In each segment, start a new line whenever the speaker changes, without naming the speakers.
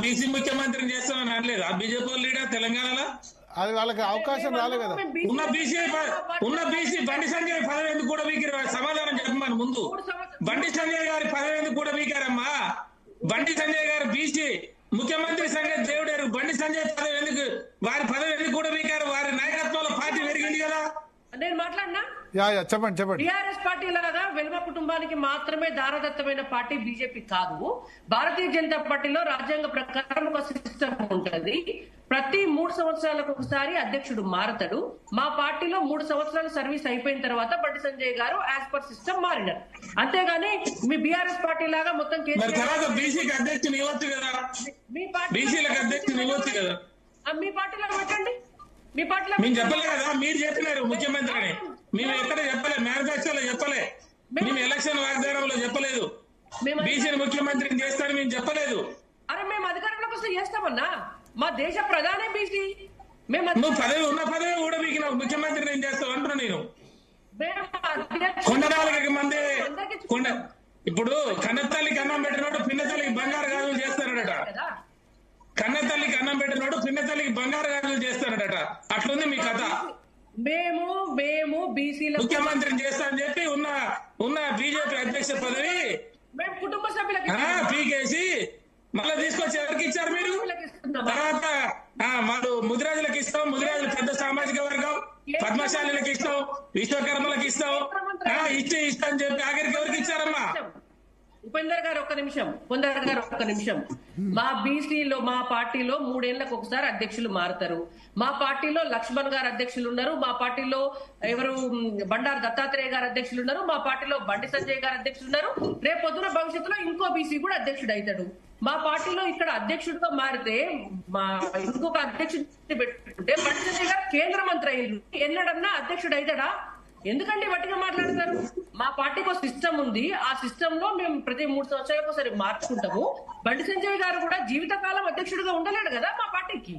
BC ముఖ్యమంత్రిని చేస్తామని అనలేదు ఆ బీజేపీ లీడర్ తెలంగాణలో.
అది వాళ్ళకి అవకాశం రాలేదు కదా.
ఉన్న బీసీ బండి సంజయ్ పదవి ఎందుకు కూడా వీకారు? సమాధానం చెప్పమని ముందు. బండి సంజయ్ గారి పదవి ఎందుకు కూడా వీకారమ్మా? బండి సంజయ్ గారు బీసీ ముఖ్యమంత్రి సంగతి దేవుడారు. బండి సంజయ్ పదవి ఎందుకు, వారి పదవి ఎందుకు కూడా వీకారు? వారి నాయకత్వంలో పార్టీ పెరిగింది కదా.
నేను మాట్లాడినా
చెప్పండి.
టీఆర్ఎస్ పార్టీ లాగా వెలుమ కుటుంబానికి మాత్రమే దారదత్తమైన పార్టీ బీజేపీ కాదు. భారతీయ జనతా పార్టీలో రాజ్యాంగ ప్రకారం ఒక సిస్టమ్ ఉంటది. ప్రతి 3 సంవత్సరాలకు ఒకసారి అధ్యక్షుడు మారతాడు. మా పార్టీలో 3 సంవత్సరాల సర్వీస్ అయిపోయిన తర్వాత బండి సంజయ్ గారు యాజ్ పర్ సిస్టమ్ మారినారు. అంతేగాని మీ బీఆర్ఎస్ పార్టీ లాగా మొత్తం
బీసీకి అధ్యక్షుని ఇవ్వచ్చు కదా, బీసీలకు అధ్యక్షుని ఇవ్వచ్చు కదా.
మీ పార్టీలో పెట్టండి. మీ పార్టీలో
మేము చెప్పలే కదా, మీరు చెప్పినారు ముఖ్యమంత్రి అని. మేము ఎక్కడ చెప్పలే, మేనిఫెస్టోలో చెప్పలే, మేము ఎలక్షన్ వాగ్దానంలో చెప్పలేదు బీసీని ముఖ్యమంత్రిని చేస్తారని మేము చెప్పలేదు.
అరే మేము అధికారంలోకి వస్తే చేస్తామన్నా. మా దేశ ప్రధానే బీసీ.
నువ్వు ఉన్న పదవి కూడా మీకు ముఖ్యమంత్రి నేను చేస్తావు అంటున్నా నేను. కొండ 4 మంది ఇప్పుడు కన్నతల్లికి అన్నం పెట్టినోడు పిన్నతల్లికి బంగారు గాజులు చేస్తారట. కన్నతల్లికి అన్నం పెట్టినోడు పిన్నతల్లికి బంగారు గాజులు చేస్తారట. అట్లుంది మీ కథ.
మేము బీసీలో
ముఖ్యమంత్రిని చేస్తా అని చెప్పి ఉన్న బీజేపీ అధ్యక్ష పదవి
మేము కుటుంబ సభ్యులకి
పీకేసి మళ్ళీ తీసుకొచ్చి ఎవరికి ఇచ్చారు మీరు? తర్వాత వాళ్ళు ముదిరాజులకు ఇస్తాం, ముదిరాజులు పెద్ద సామాజిక వర్గం, పద్మశాలిలకు ఇస్తాం, విశ్వకర్మలకు ఇస్తాం, ఇష్టం అని చెప్పి ఆఖరికి ఎవరికి ఇచ్చారమ్మా?
ఉపేందర్ గారు ఒక్క నిమిషం. మా బీసీలో మా పార్టీలో 3 ఏళ్లకు ఒకసారి అధ్యక్షులు మారుతారు. మా పార్టీలో లక్ష్మణ్ గారు అధ్యక్షులు ఉన్నారు. మా పార్టీలో ఎవరు బండారు దత్తాత్రేయ గారు అధ్యక్షులు ఉన్నారు. మా పార్టీలో బండి సంజయ్ గారు అధ్యక్షులు ఉన్నారు. రేపు పొద్దున భవిష్యత్తులో ఇంకో బీసీ కూడా అధ్యక్షుడు అవుతాడు. మా పార్టీలో ఇక్కడ అధ్యక్షుడిగా మారితే మా ఇంకొక అధ్యక్షుడిని పెట్టుకుంటే బండి సంజయ్ గారు కేంద్ర మంత్రి అయ్యారు. ఎన్నడన్నా అధ్యక్షుడు అవుతాడా? ఎందుకండి వట్టిగా మాట్లాడతారు? మా పార్టీకి ఒక సిస్టమ్ ఉంది. ఆ సిస్టమ్ లో మేము ప్రతి 3 సంవత్సరాలకు ఒకసారి మార్చుకుంటాము. బండి సంజయ్ గారు కూడా జీవితకాలం అధ్యక్షుడిగా ఉండలేడు కదా మా పార్టీకి.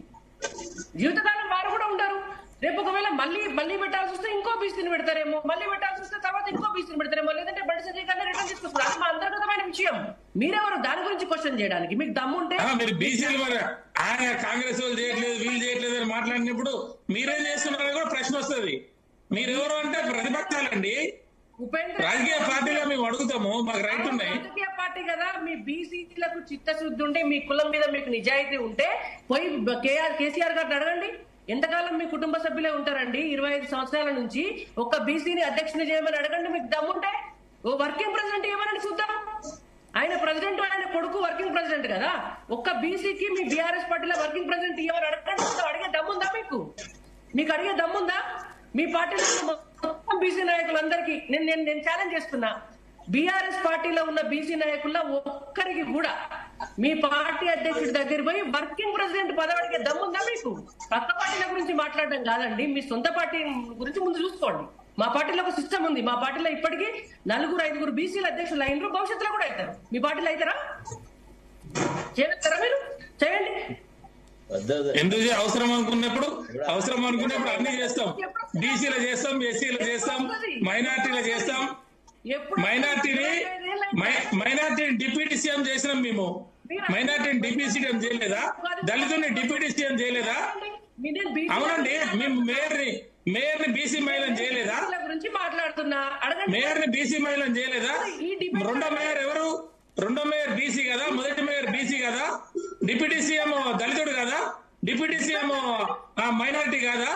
జీవితకాలం వారు కూడా ఉండరు. రేపు ఒకవేళ మళ్ళీ పెట్టాల్సి వస్తే ఇంకో బీసీని పెడతారేమో, మళ్ళీ పెట్టాల్సి వస్తే తర్వాత ఇంకో బీసీని పెడతారేమో, లేదంటే బండి సంజయ్ గారిని రిటర్న్ తీసుకొస్తారు. అది మా అంతర్గతమైన విషయం. మీరెవరు దాని గురించి క్వశ్చన్ చేయడానికి? మీకు దమ్ముంటే
మీరు బీసీలు మరి ఆయన కాంగ్రెస్ వాళ్ళు చేయట్లేదు, వీళ్ళు చేయట్లేదు అని మాట్లాడినప్పుడు మీరేం చేస్తున్నారని కూడా ప్రశ్న వస్తుంది. మీరెవరు అంటే ప్రతిపక్షాలండి, రాజకీయ పార్టీగా మేము అడుగుతాము, మాకు రైట్ ఉన్నాయి.
రాజకీయ పార్టీ కదా, మీ బీసీలకు చిత్తశుద్ధి ఉంటే, మీ కులం మీద మీకు నిజాయితీ ఉంటే పోయి కేసీఆర్ గారిని అడగండి. ఎంతకాలం మీ కుటుంబ సభ్యులే ఉంటారండి? 25 సంవత్సరాల నుంచి ఒక్క బీసీని అధ్యక్షుని చేయమని అడగండి మీకు దమ్ముంటే. ఓ వర్కింగ్ ప్రెసిడెంట్ ఏమని చూద్దాం. ఆయన ప్రెసిడెంట్, ఆయన కొడుకు వర్కింగ్ ప్రెసిడెంట్ కదా. ఒక్క బీసీకి మీ బీఆర్ఎస్ పార్టీలో వర్కింగ్ ప్రెసిడెంట్ ఏమని అడగండి. అడిగే దమ్ముందా మీకు అడిగే దమ్ముందా? మీ పార్టీలో మొత్తం బీసీ నాయకులందరికీ నేను ఛాలెంజ్ చేస్తున్నా. బీఆర్ఎస్ పార్టీలో ఉన్న బీసీ నాయకుల్లో ఒక్కరికి కూడా మీ పార్టీ అధ్యక్షుడి దగ్గర పోయి వర్కింగ్ ప్రెసిడెంట్ పదవి అడిగే దమ్ముందా మీకు? పక్క పార్టీల గురించి మాట్లాడడం కాదండి, మీ సొంత పార్టీ గురించి ముందు చూసుకోండి. మా పార్టీలో ఒక సిస్టమ్ ఉంది. మా పార్టీలో ఇప్పటికీ 4-5 బీసీల అధ్యక్షులు అయినరు, భవిష్యత్తులో కూడా అవుతారు. మీ పార్టీలో అవుతారా? చేస్తారా? మీరు చేయండి.
ఎందుకు అవసరం అనుకున్నప్పుడు అన్ని చేస్తాం. బీసీలో చేస్తాం, ఎస్సీలో చేస్తాం, మైనార్టీలో చేస్తాం. మైనార్టీని డిప్యూటీ సీఎం చేసినాం మేము. మైనార్టీని డిప్యూటీ సీఎం చేయలేదా? దళితుల్ని డిప్యూటీ సీఎం చేయలేదా? అవునండి. మేము మేయర్ని బీసీ మహిళను చేయలేదా? మేయర్ని బీసీ మహిళను చేయలేదా? రెండో మేయర్ ఎవరు? రెండో మేయర్ బీసీ కదా, మొదటి మేయర్ బీసీ కదా, డిప్యూటీ సీఎం దళితుడు కదా, డిప్యూటీ సీఎం మైనారిటీ కాదా?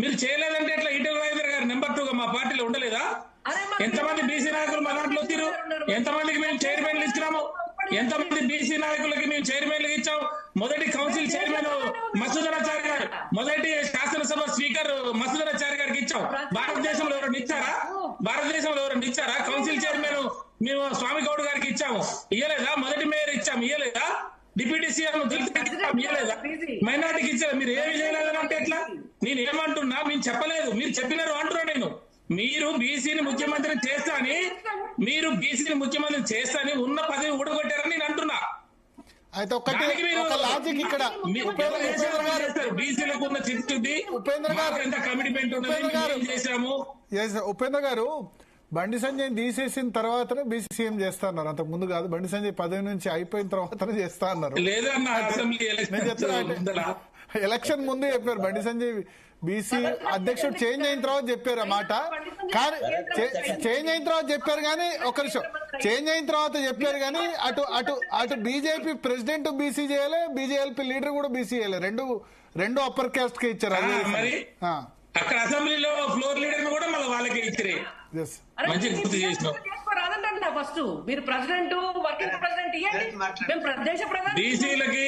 మీరు చేయలేదంటే ఎట్లా? ఈటెల రాజేందర్ గారు నెంబర్ 2గా మా పార్టీలో ఉండలేదా? ఎంతమంది బీసీ నాయకులు మా దాంట్లో వచ్చారు? ఎంతమందికి మేము చైర్మన్లు ఇచ్చినాము? ఎంతమంది బీసీ నాయకులకి మేము చైర్మన్లు ఇచ్చాం? మొదటి కౌన్సిల్ చైర్మన్ మసూదనాచారి గారు, మొదటి శాసనసభ స్పీకర్ మసూదనాచారి గారికి ఇచ్చాం. భారతదేశంలో ఎవరైనా ఇచ్చారా? కౌన్సిల్ చైర్మన్ మేము స్వామి గౌడ్ గారికి ఇచ్చాము, ఇయ్యలేదా? మొదటి మేయర్ ఇచ్చాము, ఇయ్యలేదా? Deputy CM ఇయ్యలేదా? మైనార్టీకి ఇచ్చారు. మీరు ఏమి చేయలేదని అంటే ఎట్లా? నేను ఏమంటున్నా, మేము చెప్పలేదు, మీరు చెప్పినారు అంటున్నా. నేను మీరు బీసీని ముఖ్యమంత్రి చేస్తాని ఉన్న పదవి ఊడగొట్టారని నేను అంటున్నా.
అయితే లాజిక్ ఇక్కడ
బీసీలకు ఉన్న చిత్తశుద్ధి, ఎంత కమిట్మెంట్ ఉన్నది చేశాము.
ఉపేంద్ర గారు, బండి సంజయ్ తీసేసిన తర్వాతనే బీసీ సీఎం చేస్తా అన్నారు, అంతకు ముందు కాదు. బండి సంజయ్ పదవి నుంచి అయిపోయిన తర్వాతనే చేస్తా అన్నారు.
లేదన్న అసెంబ్లీ
నేను చెప్తున్నా, ఎలక్షన్ ముందు చెప్పారు బండి సంజయ్ బీసీ అధ్యక్షుడు చేంజ్ అయిన తర్వాత చెప్పారు ఆ మాట. కానీ చేంజ్ అయిన తర్వాత చెప్పారు కానీ ఒక నిమిషం, చేంజ్ అయిన తర్వాత చెప్పారు కానీ అటు అటు అటు బీజేపీ ప్రెసిడెంట్ బీసీ చేయలే, బీజేపీ లీడర్ కూడా బీసీ చేయలే, రెండు అప్పర్ క్యాస్ట్ కి ఇచ్చారు.
మరి అక్కడ అసెంబ్లీలో ఫ్లోర్ లీడర్ కూడా మళ్ళీ వాళ్ళకే ఇచ్చారు. మంచి గుర్తు చేసినాం.
రాదండి ఫస్ట్ మీరు ప్రెసిడెంట్ వర్కింగ్ ప్రెసిడెంట్ ఇవ్వండి, మేము దేశ ప్రధాని.
బీసీలకి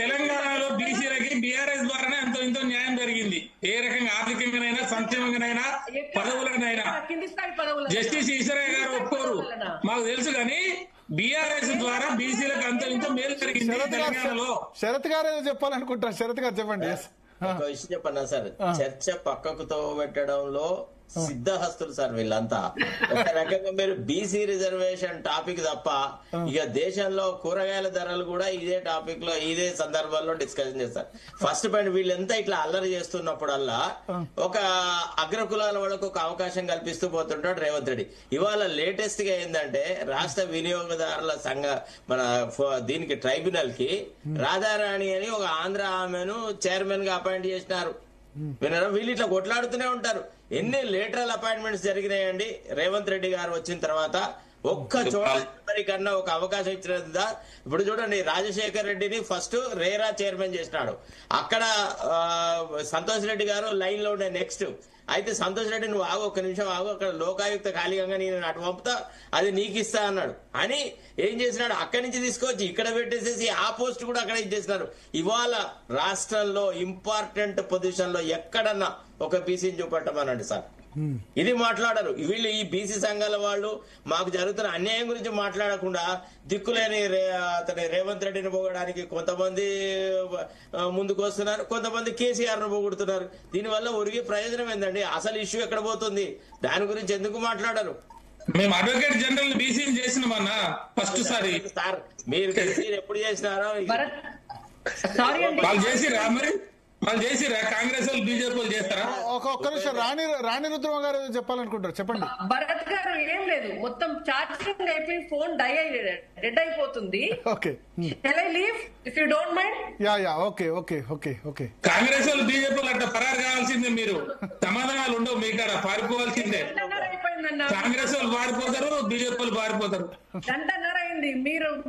తెలంగాణలో బీసీలకి బీఆర్ఎస్ ద్వారానే ఎంతో ఇంతో న్యాయం జరిగింది. ఏ రకంగా ఆర్థికంగానైనా సంక్షేమంగానైనా పదవులనైనా. జస్టిస్ ఈశ్వరయ్య గారు ఒప్పుకోరు మాకు తెలుసు, కానీ బీఆర్ఎస్ ద్వారా బీసీలకు అంత ఇంత మేలు జరిగింది తెలంగాణలో.
శరత్ గారు ఏదో చెప్పాలనుకుంటారు, శరత్ గారు చెప్పండి.
ఒక విషయం చెప్పన్నా సార్, చర్చ పక్కకు పెట్టడంలో సిద్ధహస్తులు సార్ వీళ్ళంతా. ఒక రకంగా మీరు బీసీ రిజర్వేషన్ టాపిక్ తప్ప ఇక దేశంలో కూరగాయల ధరలు కూడా ఇదే టాపిక్ లో ఇదే సందర్భాల్లో డిస్కషన్ చేస్తారు. ఫస్ట్ పాయింట్, వీళ్ళంతా ఇట్లా అల్లరి చేస్తున్నప్పుడల్లా ఒక అగ్రకులాల వాళ్ళకు ఒక అవకాశం కల్పిస్తూ పోతుంటాడు రేవంత్ రెడ్డి. ఇవాళ లేటెస్ట్ గా ఏంటంటే రాష్ట్ర వినియోగదారుల సంఘ దీనికి ట్రైబ్యునల్ కి రాధారాణి అని ఒక ఆంధ్ర ఆమెను చైర్మన్ గా అపాయింట్ చేసినారు. విన్నారా? వీళ్ళు ఇట్లా కొట్లాడుతూనే ఉంటారు. ఎన్ని లేటరల్ అపాయింట్మెంట్స్ జరిగినాయండి రేవంత్ రెడ్డి గారు వచ్చిన తర్వాత. ఒక్క చోట కన్నా ఒక అవకాశం ఇచ్చినదా? ఇప్పుడు చూడండి, రాజశేఖర్ రెడ్డిని ఫస్ట్ రేరా చైర్మన్ చేసినాడు. అక్కడ సంతోష్ రెడ్డి గారు లైన్ లో ఉండే నెక్స్ట్. అయితే సంతోష్ రెడ్డి నువ్వు ఆగు, ఒక్క నిమిషం ఆగు, అక్కడ లోకాయుక్త ఖాళీగా నేను అటు పంపుతా, అది నీకు ఇస్తా అన్నాడు. అని ఏం చేసినాడు, అక్కడి నుంచి తీసుకొచ్చి ఇక్కడ పెట్టేసేసి ఆ పోస్ట్ కూడా అక్కడ ఇచ్చేసినారు. ఇవాళ రాష్ట్రంలో ఇంపార్టెంట్ పొజిషన్ లో ఎక్కడన్నా ఒక బీసీని చూపెట్టమనండి సార్. ఇది మాట్లాడరు వీళ్ళు. ఈ బీసీ సంఘాల వాళ్ళు మాకు జరుగుతున్న అన్యాయం గురించి మాట్లాడకుండా దిక్కులేని రేవంత్ రెడ్డిని పోగడానికి కొంతమంది ముందుకు వస్తున్నారు, కొంతమంది కేసీఆర్ ను పోగొడుతున్నారు. దీనివల్ల ఒరిగే ప్రయోజనం ఏందండి? అసలు ఇష్యూ ఎక్కడ పోతుంది? దాని గురించి ఎందుకు మాట్లాడరు?
మేము అడ్వకేట్ జనరల్ బీసీ చేసినామన్నా ఫస్ట్ సారి.
సార్ మీరు బీసీ ఎప్పుడు చేసినారో
వాళ్ళు చేసిరా? మరి వాళ్ళు చేసిరా? కాంగ్రెస్ వాళ్ళు బీజేపీ వాళ్ళు చేస్తారా?
ఒక్క నిమిషం, రాణి రుద్రమ గారు చెప్పాలనుకుంటారు, చెప్పండి.
భరత్ గారు ఏం లేదు, మొత్తం చార్జింగ్ అయిపోయి ఫోన్ డెడ్ అయిపోతుంది.
Okay,
leave if you don't mind.
Okay.
Congress వాళ్ళు బీజేపీ వాళ్ళు అట్లా పరారు కావాల్సిందే, మీరు సమాధానాలు ఉండవు మీ కాడ, పారిపోవాల్సిందే. కాంగ్రెస్ వాళ్ళు పారిపోతారు, బీజేపీ వాళ్ళు పారిపోతారు.
గంటన్నర అయింది.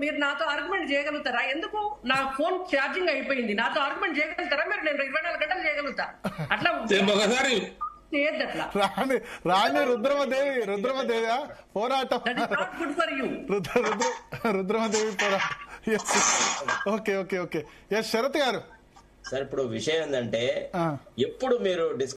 మీరు నాతో ఆర్గ్యుమెంట్ చేయగలుగుతారా? ఎందుకు? నా ఫోన్ ఛార్జింగ్ అయిపోయింది, నాతో ఆర్గ్యుమెంట్ చేయగలుగుతారా? మీరు నేను 24 గంటలు చేయగలుగుతా. అట్లా
ఒకసారి
రాణి రుద్రమదేవి పోరాటం.
Good for you.
రుద్రమదేవి పోరాటం. ఓకే. శరత్ గారు
సార్, ఇప్పుడు విషయం ఏంటంటే ఎప్పుడు మీరు